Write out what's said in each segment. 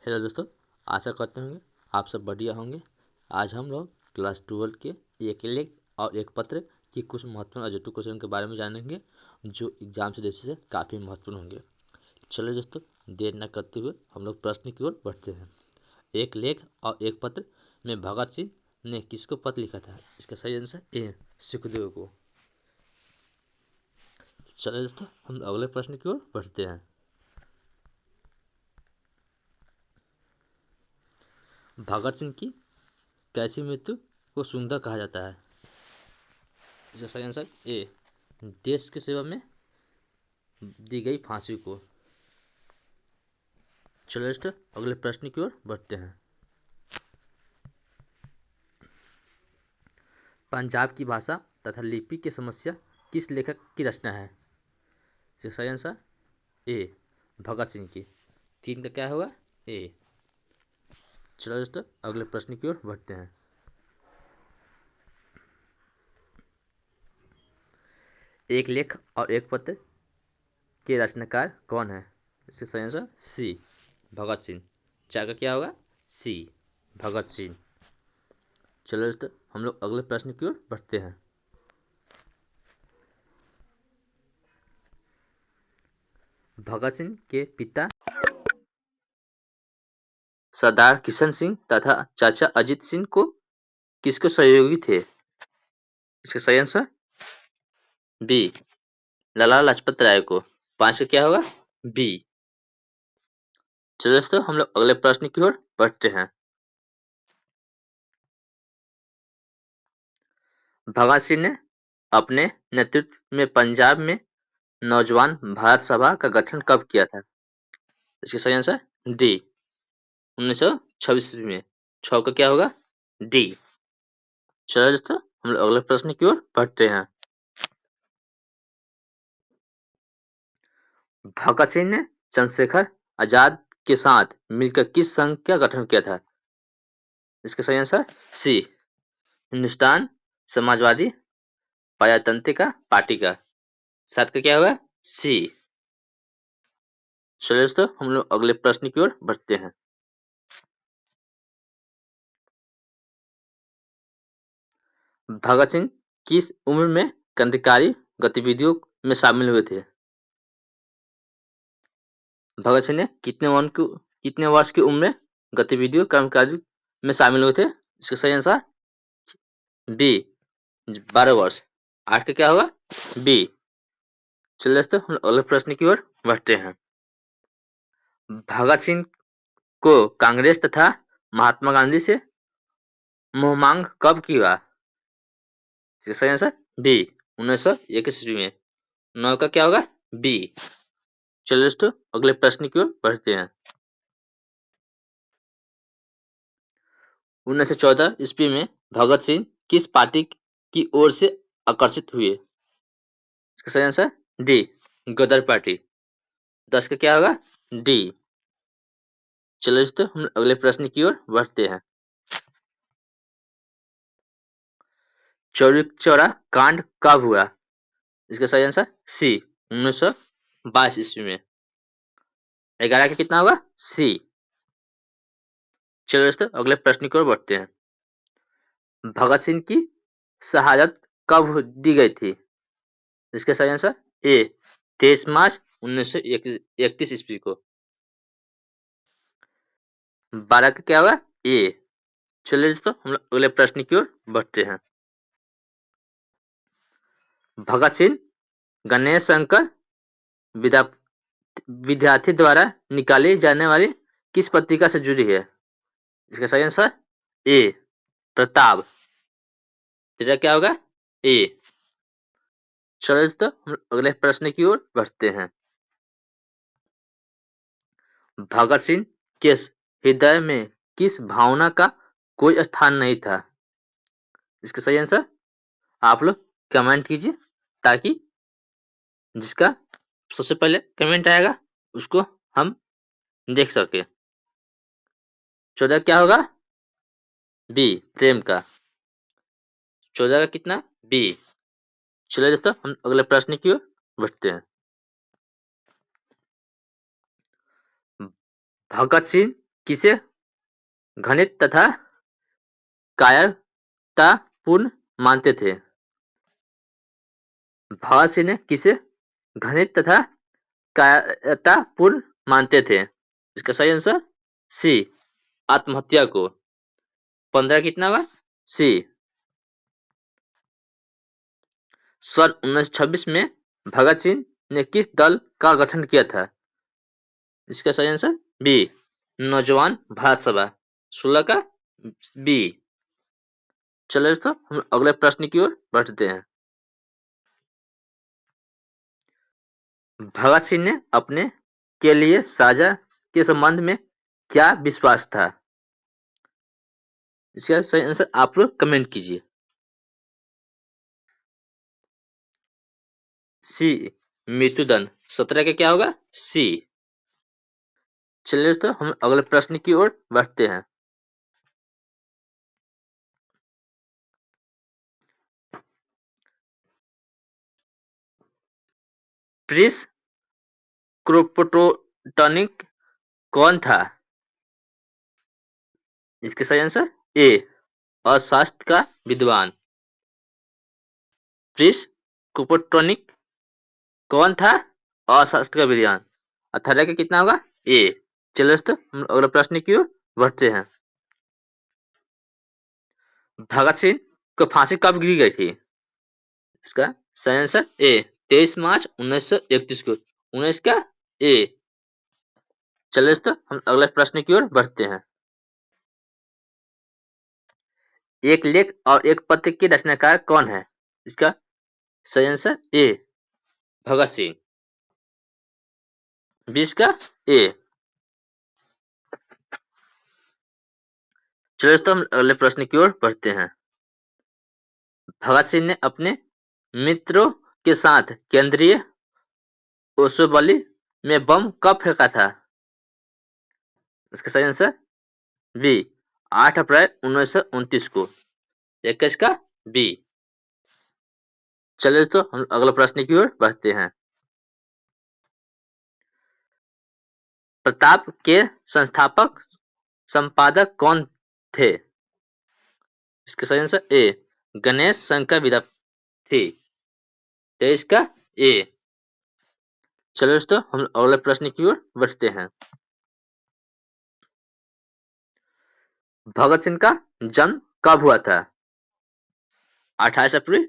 Hello दोस्तों, आशा करते होंगे आप सब बढ़िया होंगे। आज हम लोग क्लास 12 के एक लेख और एक पत्र की कुछ महत्वपूर्ण ऑब्जेक्टिव क्वेश्चन के बारे में जानेंगे जो एग्जाम से दृष्टि से काफ़ी महत्वपूर्ण होंगे। चलिए दोस्तों, देर न करते हुए हम लोग प्रश्न की ओर बढ़ते हैं। एक लेख और एक पत्र में भगत सिंह ने किसको पत्र लिखा था? इसका सही आंसर ए, सुखदेव को। चलिए दोस्तों, हम अगले प्रश्न की ओर बढ़ते हैं। भगत सिंह की कैसी मृत्यु को सुंदर कहा जाता है? इसका सही आंसर ए, देश की सेवा में दी गई फांसी को। चलो दोस्तों, अगले प्रश्न की ओर बढ़ते हैं। पंजाब की भाषा तथा लिपि की समस्या किस लेखक की रचना है? इसका सही आंसर ए, भगत सिंह की। 3 का क्या होगा? ए। चलो दोस्तों, अगले प्रश्न की ओर बढ़ते हैं। एक लेख और एक पत्र के रचनाकार कौन है? इसका सही आंसर सी, भगत सिंह। 4 का क्या होगा? सी, भगत सिंह। चलो दोस्तों, हम लोग अगले प्रश्न की ओर बढ़ते हैं। भगत सिंह के पिता सरदार किशन सिंह तथा चाचा अजीत सिंह को किसके सहयोगी थे? इसका सही आंसर बी, लाला लाजपत राय को। 5 का क्या होगा? बी। चलो दोस्तों, हम लोग अगले प्रश्न की ओर बढ़ते हैं। भगत सिंह ने अपने नेतृत्व में पंजाब में नौजवान भारत सभा का गठन कब किया था? इसका सही आंसर डी, 1926 में। 6 का क्या होगा? डी। चलो दोस्तों, हम लोग अगले प्रश्न की ओर बढ़ते हैं। भगत सिंह ने चंद्रशेखर आजाद के साथ मिलकर किस संघ का गठन किया था? इसका सही आंसर सी, हिंदुस्तान समाजवादी प्रजातांत्रिक पार्टी का। 7 का क्या होगा? सी। चलिए दोस्तों, हम लोग अगले प्रश्न की ओर बढ़ते हैं। भगत सिंह किस उम्र में क्रांतिकारी गतिविधियों में शामिल हुए थे? भगत सिंह ने कितने वर्ष की उम्र में गतिविधियों क्रांतिकारी में शामिल हुए थे? इसका सही आंसर बी, 12 वर्ष। 8 का क्या होगा? बी। चलिए दोस्तों, हम अगले प्रश्न की ओर बढ़ते हैं। भगत सिंह को कांग्रेस तथा महात्मा गांधी से मोहमांग कब किया? इसका सही आंसर बी, 1921 ईस्वी में। 9 का क्या होगा? बी। चलिए दोस्तों, अगले प्रश्न की ओर बढ़ते हैं। 1914 ईस्वी में भगत सिंह किस पार्टी की ओर से आकर्षित हुए? इसका सही आंसर डी, गदर पार्टी। 10 का क्या होगा? डी। चलिए दोस्तों, हम अगले प्रश्न की ओर बढ़ते हैं। चौरी चौरा कांड कब हुआ? इसका सही आंसर सी, 1922 ईस्वी में। 11 का कितना होगा? सी। चलिए दोस्तों, अगले प्रश्न की ओर बढ़ते हैं। भगत सिंह की शहादत कब दी गई थी? इसका सही आंसर ए, 23 मार्च 1931 ईस्वी को। 12 का क्या होगा? ए। चलिए दोस्तों, हम लोग अगले प्रश्न की ओर बढ़ते हैं। भगत सिंह गणेश शंकर विद्या विद्यार्थी द्वारा निकाली जाने वाली किस पत्रिका से जुड़ी है? इसका सही आंसर ए, प्रताप। तेरा क्या होगा? ए। चलो दोस्तों, हम अगले प्रश्न की ओर बढ़ते हैं। भगत सिंह के हृदय में किस भावना का कोई स्थान नहीं था? इसका सही आंसर आप लोग कमेंट कीजिए, ताकि जिसका सबसे पहले कमेंट आएगा उसको हम देख सके। 14 क्या होगा? बी, प्रेम का। 14 का कितना? बी। चलिए दोस्तों, हम अगले प्रश्न की ओर बढ़ते हैं। भगत सिंह किसे घृणित तथा कायरतापूर्ण मानते थे? भगत सिंह ने किसे घृणित तथा कायरतापूर्ण मानते थे? इसका सही आंसर सी, आत्महत्या को। 15 कितना होगा? सी। सन 1926 में भगत सिंह ने किस दल का गठन किया था? इसका सही आंसर बी, नौजवान भारत सभा। 16 का बी। चलो दोस्तों, हम अगले प्रश्न की ओर बढ़ते हैं। भगत सिंह ने अपने के लिए साझा के संबंध में क्या विश्वास था? इसका सही आंसर आप लोग कमेंट कीजिए। सी, मृत्युदंड। 17 का क्या होगा? सी। चलिए दोस्तों, हम अगले प्रश्न की ओर बढ़ते हैं। प्रिंस क्रोपोटोनिक कौन था? इसके सही आंसर ए, अर्थशास्त्र का विद्वान। प्रिंस क्रोपोटोनिक कौन था? अर्थशास्त्र का विद्वान। 18 का कितना होगा? ए। चलिए दोस्तों, हम अगले प्रश्न की ओर बढ़ते हैं। भगत सिंह को फांसी कब दी गई थी? इसका सही आंसर ए, 23 मार्च 1931 को। 19 का ए। चलिए दोस्तों, हम अगले प्रश्न की ओर बढ़ते हैं। एक लेख और एक पत्र के रचनाकार कौन है? इसका सही आंसर ए, भगत सिंह। 20 का ए। चलिए दोस्तों, हम अगले प्रश्न की ओर बढ़ते हैं। भगत सिंह ने अपने मित्रों के साथ केंद्रीय ओसोबली में बम कब फेंका था? इसका सही आंसर बी, 8 अप्रैल 1929 को। 21 का बी। चलिए तो हम अगले प्रश्न की ओर बढ़ते हैं। प्रताप के संस्थापक संपादक कौन थे? इसका सही आंसर ए, गणेश शंकर विद्यार्थी। 23 का ए। चलिए दोस्तों, हम अगले प्रश्न की ओर बढ़ते हैं। भगत सिंह का जन्म कब हुआ था? 28 अप्रैल,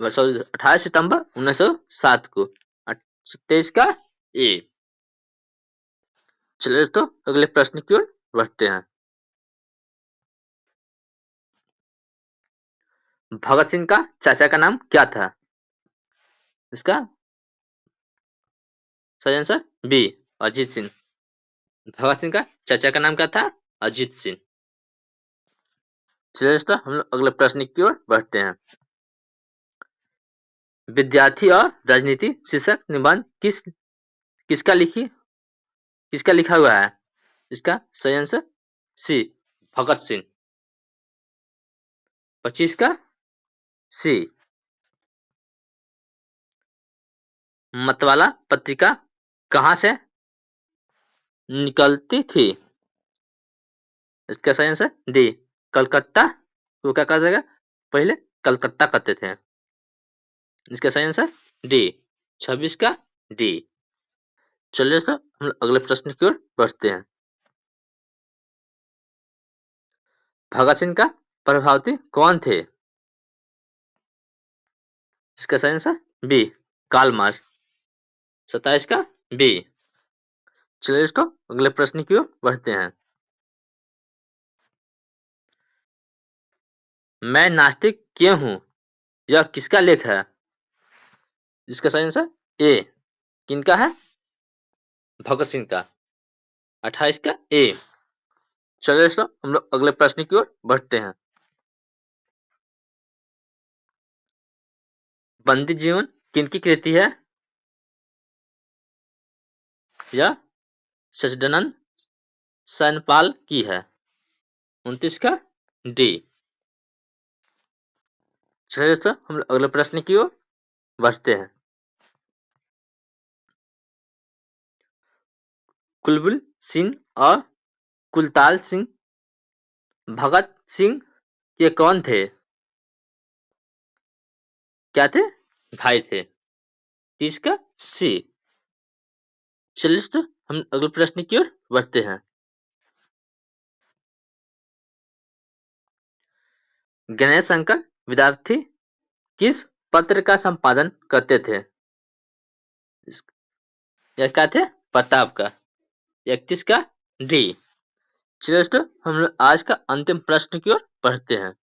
सॉरी 28 सितंबर 1907 को। 23 का ए। चलिए दोस्तों, अगले प्रश्न की ओर बढ़ते हैं। भगत सिंह का चाचा का नाम क्या था? इसका सही आंसर बी, अजीत सिंह। भगत सिंह का चाचा का नाम क्या था? अजीत सिंह। चलिए दोस्तों, हम लोग अगले प्रश्न की ओर बढ़ते हैं। विद्यार्थी और राजनीति शीर्षक निबंध किसका लिखा हुआ है? इसका सही आंसर सी, भगत सिंह। 25 का सी। मतवाला पत्रिका कहाँ से निकलती थी? इसका सही आंसर डी, कलकत्ता। वो क्या कहते हैं? पहले कलकत्ता कहते थे। इसका सही आंसर डी, 26 का डी। चलिए दोस्तों, हम लोग अगले प्रश्न की ओर बढ़ते हैं। भगत सिंह का प्रभावती कौन थे? इसका सही आंसर बी, कार्ल मार्क्स। 27 का बी। चलिए दोस्तों, अगले प्रश्न की ओर बढ़ते हैं। मैं नास्तिक क्यों हूँ, यह किसका लेख है? इसका सही आंसर ए, किनका है? भगत सिंह का। 28 का ए। चलिए दोस्तों, हम लोग अगले प्रश्न की ओर बढ़ते हैं। बंदी जीवन किनकी कृति है? यह सच्चिदानंद सैनपाल की है। 29 का डी। चलिए दोस्तों, हम लोग अगले प्रश्न की ओर बढ़ते हैं। कुलबुल सिंह और कुलताल सिंह भगत सिंह के कौन थे? क्या थे? भाई थे। 30 का सी। चलिए दोस्तों, हम अगले प्रश्न की ओर बढ़ते हैं। गणेश शंकर विद्यार्थी किस पत्र का संपादन करते थे? इस- यह क्या थे? प्रताप का। 31 का डी। चलिए दोस्तों, हम लोग आज का अंतिम प्रश्न की ओर बढ़ते हैं।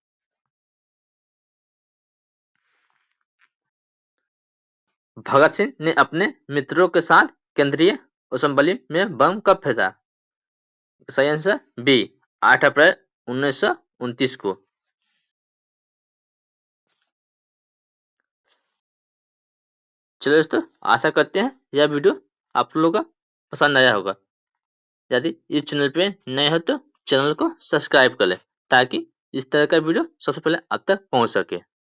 भगत सिंह ने अपने मित्रों के साथ केंद्रीय असेंबली में बम कब फेंका? सही आंसर बी, 8 अप्रैल 1929 को। चलिए दोस्तों, आशा करते हैं यह वीडियो आप लोगों का पसंद आया होगा। यदि इस चैनल पे नए हो तो चैनल को सब्सक्राइब कर लें ताकि इस तरह का वीडियो सबसे पहले आप तक पहुंच सके।